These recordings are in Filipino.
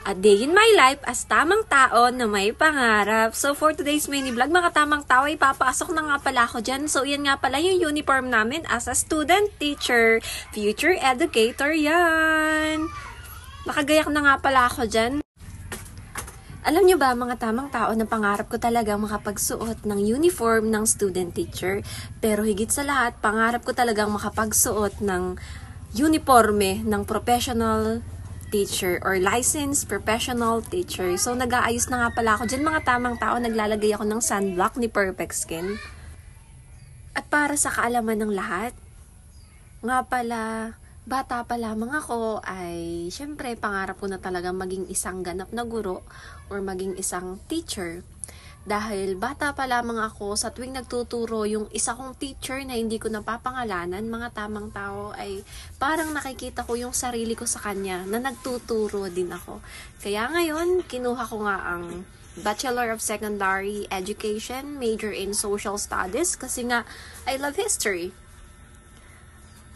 A day in my life as tamang tao na may pangarap. So for today's mini vlog, mga tamang tao, ay papasok na nga pala ako dyan. So yan nga pala yung uniform namin as a student teacher, future educator yan. Nakagayak na nga pala ako dyan. Alam nyo ba, mga tamang tao, na pangarap ko talaga makapagsuot ng uniform ng student teacher. Pero higit sa lahat, pangarap ko talagang makapagsuot ng uniforme ng professional teacher or licensed professional teacher. So, nag-aayos na nga pala ako dyan, mga tamang tao. Naglalagay ako ng sunblock ni Perfect Skin. At para sa kaalaman ng lahat, nga pala, bata pa lamang ako ay, syempre, pangarap ko na talaga maging isang ganap na guro or maging isang teacher. Dahil bata pa lamang ako, sa tuwing nagtuturo yung isa kong teacher na hindi ko napapangalanan, mga tamang tao, ay parang nakikita ko yung sarili ko sa kanya na nagtuturo din ako. Kaya ngayon, kinuha ko nga ang Bachelor of Secondary Education, major in Social Studies, kasi nga, I love history.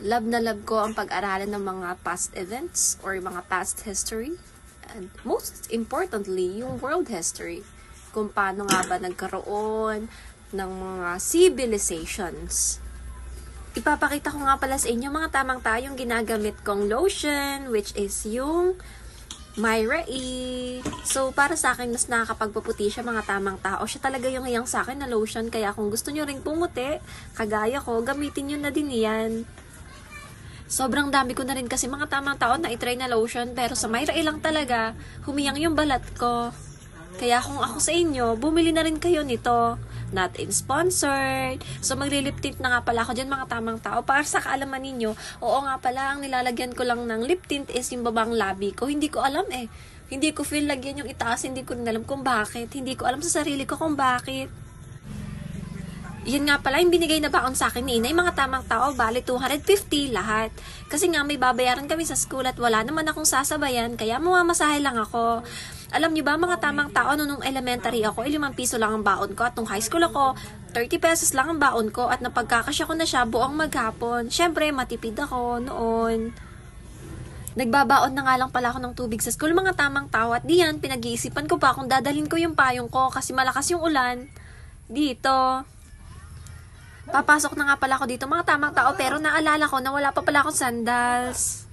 Love na love ko ang pag-aralan ng mga past events or mga past history. And most importantly, yung world history. Kung paano nga ba nagkaroon ng mga civilizations. Ipapakita ko nga pala sa inyo, mga tamang tayong ginagamit kong lotion, which is yung Myra E. So, para sa akin, mas nakakapagpaputi siya, mga tamang tao. Siya talaga yung hiyang sa akin na lotion, kaya kung gusto nyo ring pumuti, kagaya ko, gamitin nyo na din yan. Sobrang dami ko na rin kasi, mga tamang tao, na itry na lotion, pero sa Myra E lang talaga, humiyang yung balat ko. Kaya kung ako sa inyo, bumili na rin kayo nito. Not in sponsored. So, magli-lip tint na nga pala ako dyan, mga tamang tao. Para sa kaalaman ninyo, oo nga pala, ang nilalagyan ko lang ng lip tint is yung babang labi ko. Hindi ko alam eh. Hindi ko feel lagyan yung itaas. Hindi ko rin alam kung bakit. Hindi ko alam sa sarili ko kung bakit. Yun nga pala, yung binigay na baon sa akin ni Inay, mga tamang tao, bali 250 lahat. Kasi nga may babayaran kami sa school at wala naman akong sasabayan, kaya mamamasahe lang ako. Alam nyo ba, mga tamang tao, nung elementary ako, 5 piso lang ang baon ko, at nung high school ako, 30 pesos lang ang baon ko, at napagkakasya ko na siya buong maghapon. Syempre, matipid ako noon. Nagbabaon na nga lang pala ako ng tubig sa school, mga tamang tao, at diyan, pinag-iisipan ko pa kung dadalhin ko yung payong ko kasi malakas yung ulan. Dito. Papasok na nga pala ako dito, mga tamang tao, pero naalala ko na wala pa pala akong sandals.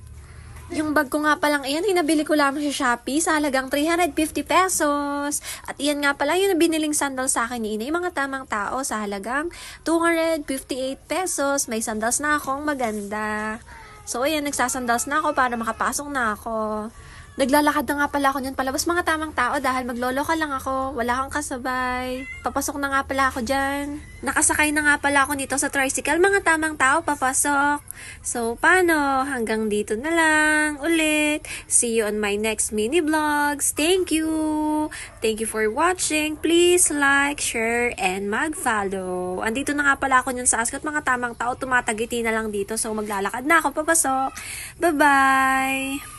Yung bag ko nga palang iyan, hinabili ko lamang sa Shopee sa halagang 350 pesos. At iyan nga pala yung biniling sandals sa akin ni Inay, mga tamang tao, sa halagang 258 pesos. May sandals na akong maganda. So ayan, nagsasandals na ako para makapasok na ako. Naglalakad na nga pala ako niyan palabas, mga tamang tao, dahil magloloka lang ako. Wala kang kasabay. Papasok na nga pala ako dyan. Nakasakay na nga pala ako nito sa tricycle, mga tamang tao, papasok. So, paano? Hanggang dito na lang. Ulit. See you on my next mini vlogs. Thank you. Thank you for watching. Please like, share, and mag-follow. Andito na nga pala ako niyan sa Ascot, mga tamang tao. Tumatagiti na lang dito. So, maglalakad na ako, papasok. Bye-bye.